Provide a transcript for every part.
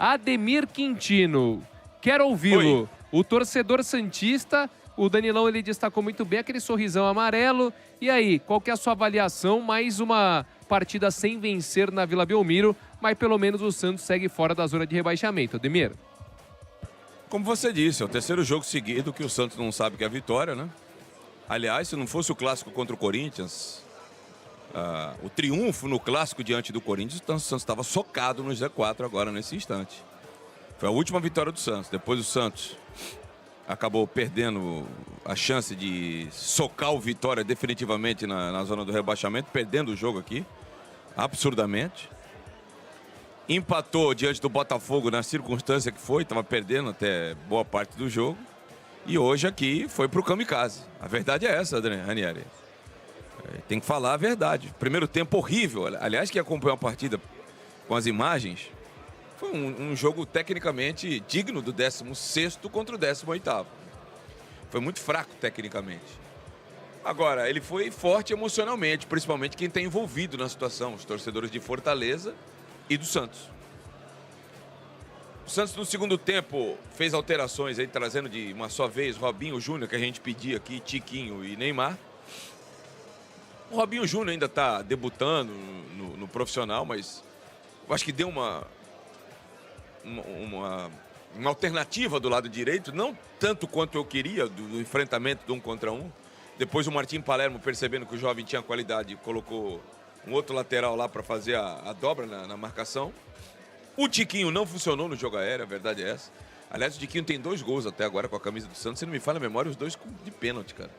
Ademir Quintino, quero ouvi-lo. O torcedor santista, o Danilão, ele destacou muito bem aquele sorrisão amarelo. E aí, qual que é a sua avaliação? Mais uma partida sem vencer na Vila Belmiro, mas pelo menos o Santos segue fora da zona de rebaixamento. Ademir? Como você disse, é o terceiro jogo seguido que o Santos não sabe que é a vitória, né? Aliás, se não fosse o clássico contra o Corinthians, o triunfo no clássico diante do Corinthians, o Santos estava socado no Z4 agora, nesse instante. Foi a última vitória do Santos. Depois o Santos acabou perdendo a chance de socar o Vitória definitivamente na zona do rebaixamento, perdendo o jogo aqui, absurdamente. Empatou diante do Botafogo na circunstância que foi, estava perdendo até boa parte do jogo. E hoje aqui foi pro kamikaze. A verdade é essa, Ranieri. Tem que falar a verdade. Primeiro tempo horrível. Aliás, quem acompanhou a partida com as imagens, foi um jogo tecnicamente digno do 16º contra o 18º. Foi muito fraco tecnicamente. Agora, ele foi forte emocionalmente, principalmente quem está envolvido na situação, os torcedores de Fortaleza e do Santos. O Santos no segundo tempo fez alterações aí, trazendo de uma só vez Robinho Júnior, que a gente pedia aqui, Tiquinho e Neymar. O Robinho Júnior ainda está debutando no profissional, mas eu acho que deu uma alternativa do lado direito, não tanto quanto eu queria, do enfrentamento de 1 contra 1. Depois o Martim Palermo, percebendo que o jovem tinha qualidade, colocou um outro lateral lá para fazer a dobra na marcação. O Tiquinho não funcionou no jogo aéreo, a verdade é essa. Aliás, o Tiquinho tem 2 gols até agora com a camisa do Santos. Se não me falha a memória, os 2 de pênalti, cara.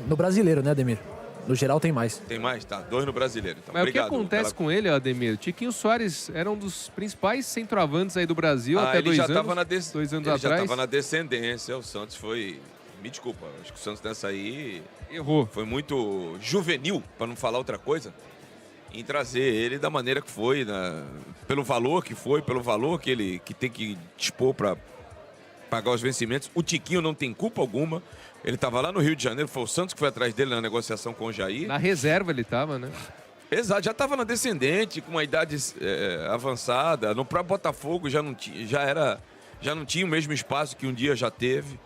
No brasileiro, né, Ademir? No geral tem mais. Tem mais? Tá. 2 no brasileiro. Então, mas obrigado, o que acontece com ele, Ademir? Tiquinho Soares era um dos principais centroavantes aí do Brasil até 2 anos. 2 anos atrás. Já estava na descendência. O Santos foi... Me desculpa, acho que o Santos nessa aí... Errou. Foi muito juvenil, para não falar outra coisa, em trazer ele da maneira que foi, pelo valor que foi, pelo valor que ele tem que dispor para pagar os vencimentos. O Tiquinho não tem culpa alguma. Ele estava lá no Rio de Janeiro, foi o Santos que foi atrás dele na negociação com o Jair. Na reserva ele estava, né? Exato, já estava na descendente, com uma idade avançada. No próprio Botafogo já não tinha o mesmo espaço que um dia já teve.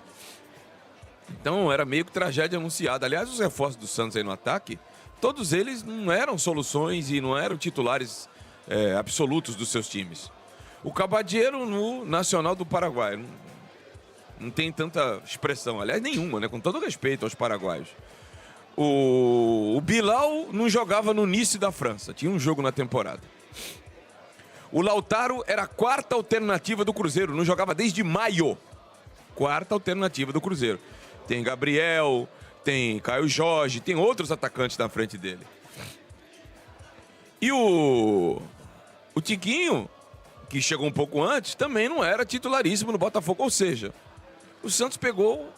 Então era meio que tragédia anunciada. Aliás, os reforços do Santos aí no ataque, todos eles não eram soluções e não eram titulares absolutos dos seus times. O Cabadiero no Nacional do Paraguai não tem tanta expressão, aliás, nenhuma, né? Com todo respeito aos paraguaios. O Bilal não jogava no Nice da França, tinha um jogo na temporada. O Lautaro era a 4ª alternativa do Cruzeiro, não jogava desde maio. 4ª alternativa do Cruzeiro. Tem Gabriel, tem Caio Jorge, tem outros atacantes na frente dele. E o Tiquinho, que chegou um pouco antes, também não era titularíssimo no Botafogo. Ou seja, o Santos pegou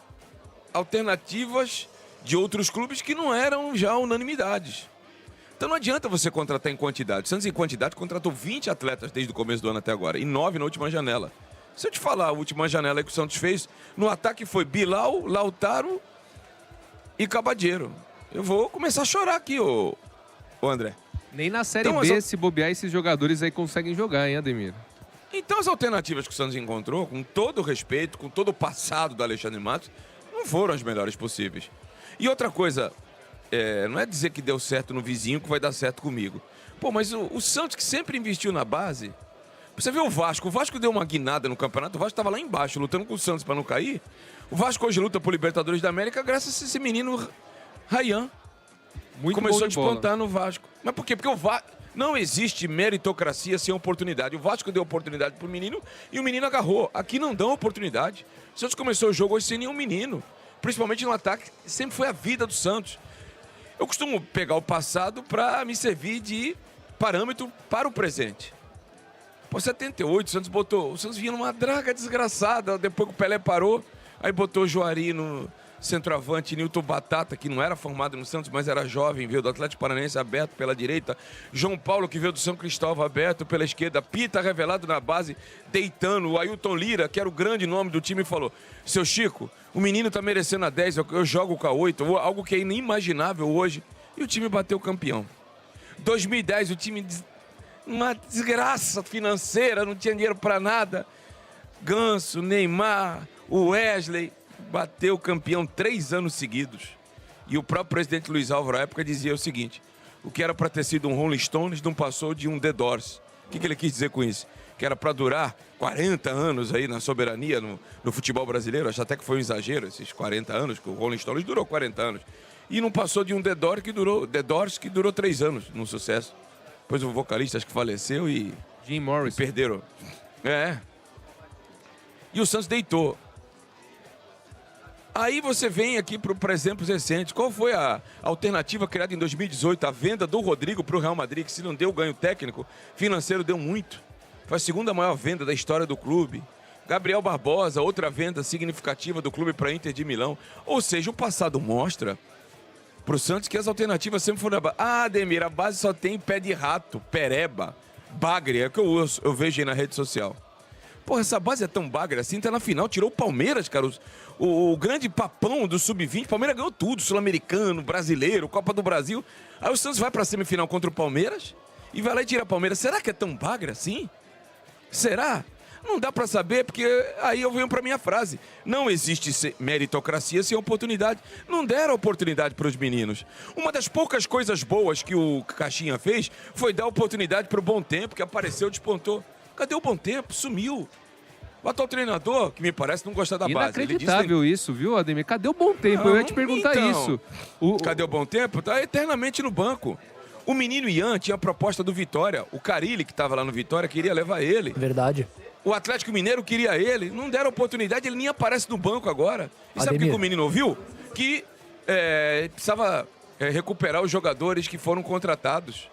alternativas de outros clubes que não eram já unanimidades. Então não adianta você contratar em quantidade. O Santos em quantidade contratou 20 atletas desde o começo do ano até agora, e 9 na última janela. Se eu te falar a última janela que o Santos fez, no ataque foi Bilal, Lautaro e Cabadiero. Eu vou começar a chorar aqui, ô André. Nem na Série B, se bobear, esses jogadores aí conseguem jogar, hein, Ademir? Então as alternativas que o Santos encontrou, com todo o respeito, com todo o passado do Alexandre Matos, não foram as melhores possíveis. E outra coisa, não é dizer que deu certo no vizinho que vai dar certo comigo. Pô, mas o Santos que sempre investiu na base... Você vê o Vasco deu uma guinada no campeonato, o Vasco estava lá embaixo, lutando com o Santos para não cair. O Vasco hoje luta por Libertadores da América graças a esse menino Rayhan. Começou a despontar no Vasco. Mas por quê? Porque o Vasco... Não existe meritocracia sem oportunidade. O Vasco deu oportunidade pro menino e o menino agarrou. Aqui não dão oportunidade. O Santos começou o jogo hoje sem nenhum menino. Principalmente no ataque, sempre foi a vida do Santos. Eu costumo pegar o passado para me servir de parâmetro para o presente. Pô, 78, o Santos vinha numa draga desgraçada, depois que o Pelé parou, aí botou o Juari no centroavante, Nilton Batata, que não era formado no Santos, mas era jovem, veio do Atlético Paranaense aberto pela direita, João Paulo, que veio do São Cristóvão aberto pela esquerda, Pita revelado na base, deitando, o Ailton Lira, que era o grande nome do time, falou: seu Chico, o menino tá merecendo a 10, eu jogo com a 8, algo que é inimaginável hoje, e o time bateu campeão. 2010, o time uma desgraça financeira, não tinha dinheiro para nada. Ganso, Neymar, o Wesley, bateu campeão 3 anos seguidos. E o próprio presidente Luiz Álvaro, à época, dizia o seguinte: o que era para ter sido um Rolling Stones não passou de um The Doors. O que ele quis dizer com isso? Que era para durar 40 anos aí na soberania no futebol brasileiro. Acho até que foi um exagero esses 40 anos, que o Rolling Stones durou 40 anos. E não passou de um The Doors que durou 3 anos no sucesso. Depois o vocalista acho que faleceu e Jim Morrison. perderam. É. E o Santos deitou. Aí você vem aqui para exemplos recentes. Qual foi a alternativa criada em 2018? A venda do Rodrigo para o Real Madrid, que se não deu ganho técnico, financeiro deu muito. Foi a segunda maior venda da história do clube. Gabriel Barbosa, outra venda significativa do clube para a Inter de Milão. Ou seja, o passado mostra para o Santos que as alternativas sempre foram... Ademir, a base só tem pé de rato, pereba, bagre, é o que eu vejo aí na rede social. Porra, essa base é tão bagre assim, tá na final, tirou o Palmeiras, cara. O grande papão do Sub-20, o Palmeiras ganhou tudo, Sul-Americano, Brasileiro, Copa do Brasil. Aí o Santos vai pra semifinal contra o Palmeiras e vai lá e tira o Palmeiras. Será que é tão bagre assim? Será? Não dá pra saber, porque aí eu venho pra minha frase. Não existe meritocracia sem oportunidade. Não deram oportunidade pros meninos. Uma das poucas coisas boas que o Caixinha fez foi dar oportunidade pro Bom Tempo, que apareceu, despontou. Cadê o Bom Tempo? Sumiu. O atual treinador, que me parece não gosta da base. Inacreditável isso, viu, Ademir? Cadê o Bom Tempo? Não, eu ia te perguntar então, isso. Cadê o Bom Tempo? Tá eternamente no banco. O menino Ian tinha a proposta do Vitória. O Carille, que estava lá no Vitória, queria levar ele. Verdade. O Atlético Mineiro queria ele. Não deram oportunidade, ele nem aparece no banco agora. E sabe o Ademir. que o menino ouviu? Que precisava recuperar os jogadores que foram contratados.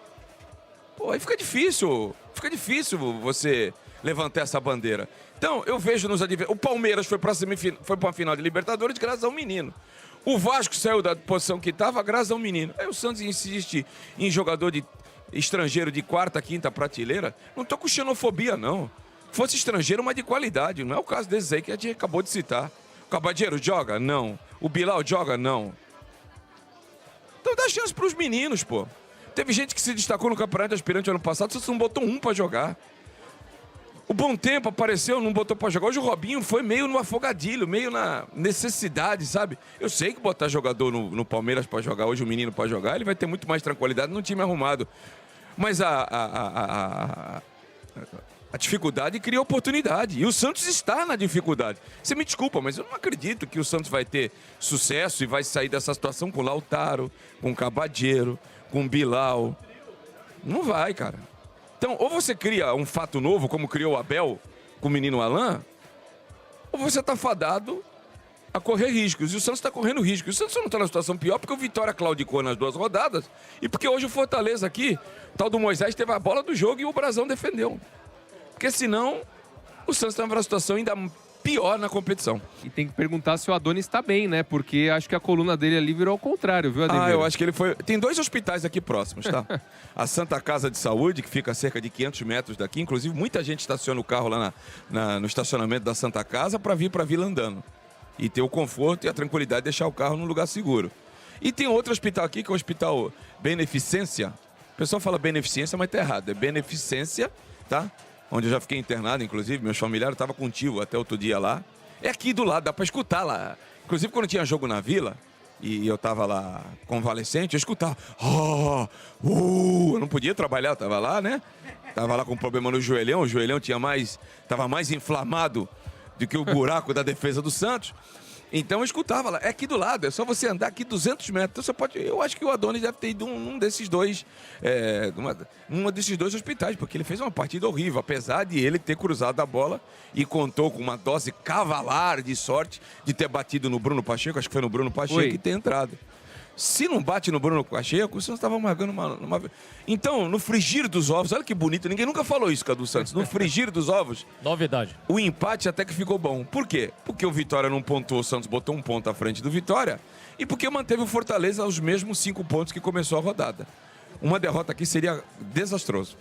Pô, aí fica difícil você levantar essa bandeira. Então, eu vejo nos adversários. O Palmeiras foi para a final de Libertadores graças ao menino. O Vasco saiu da posição que estava graças ao menino. Aí o Santos insiste em jogador estrangeiro de quarta, quinta prateleira. Não tô com xenofobia, não. Fosse estrangeiro, mas de qualidade. Não é o caso desses aí que a gente acabou de citar. O Cabadeiro joga? Não. O Bilal joga? Não. Então dá chance para os meninos, pô. Teve gente que se destacou no Campeonato Aspirante ano passado, você não botou um para jogar. O Bom Tempo apareceu, não botou para jogar. Hoje o Robinho foi meio no afogadilho, meio na necessidade, sabe? Eu sei que botar jogador no Palmeiras para jogar, hoje o menino para jogar, ele vai ter muito mais tranquilidade no time arrumado. Mas a dificuldade cria oportunidade. E o Santos está na dificuldade. Você me desculpa, mas eu não acredito que o Santos vai ter sucesso e vai sair dessa situação com Lautaro, com Cabadeiro, com Bilal. Não vai, cara. Então, ou você cria um fato novo, como criou o Abel com o menino Alain, ou você está fadado a correr riscos. E o Santos está correndo riscos. O Santos não está na situação pior porque o Vitória claudicou nas 2 rodadas e porque hoje o Fortaleza aqui, o tal do Moisés, teve a bola do jogo e o Brasão defendeu. Porque senão o Santos está numa situação ainda pior na competição. E tem que perguntar se o Adonis está bem, né? Porque acho que a coluna dele ali virou ao contrário, viu, Ademir? Eu acho que ele foi... Tem 2 hospitais aqui próximos, tá? A Santa Casa de Saúde, que fica a cerca de 500 metros daqui. Inclusive, muita gente estaciona o carro lá no estacionamento da Santa Casa para vir para Vila andando. E ter o conforto e a tranquilidade de deixar o carro num lugar seguro. E tem outro hospital aqui, que é o Hospital Beneficência. O pessoal fala beneficência, mas tá errado. É Beneficência, tá? Onde eu já fiquei internado, inclusive, meus familiares estavam contigo até outro dia lá. É aqui do lado, dá para escutar lá. Inclusive, quando tinha jogo na Vila, e eu estava lá convalescente, eu escutava... eu não podia trabalhar, eu estava lá, né? Estava lá com problema no joelhão, o joelhão estava mais inflamado do que o buraco da defesa do Santos. Então eu escutava lá, é aqui do lado, é só você andar aqui 200 metros. Então você pode, eu acho que o Adonis deve ter ido num desses dois, numa desses 2 hospitais, porque ele fez uma partida horrível, apesar de ele ter cruzado a bola e contou com uma dose cavalar de sorte de ter batido no Bruno Pacheco, acho que foi no Bruno Pacheco, e ter entrado. Se não bate no Bruno Pacheco, o Santos estava marcando uma... Então, no frigir dos ovos, olha que bonito, ninguém nunca falou isso, Cadu Santos. No frigir dos ovos... Novidade. O empate até que ficou bom. Por quê? Porque o Vitória não pontuou, o Santos botou 1 ponto à frente do Vitória, e porque manteve o Fortaleza aos mesmos 5 pontos que começou a rodada. Uma derrota aqui seria desastroso.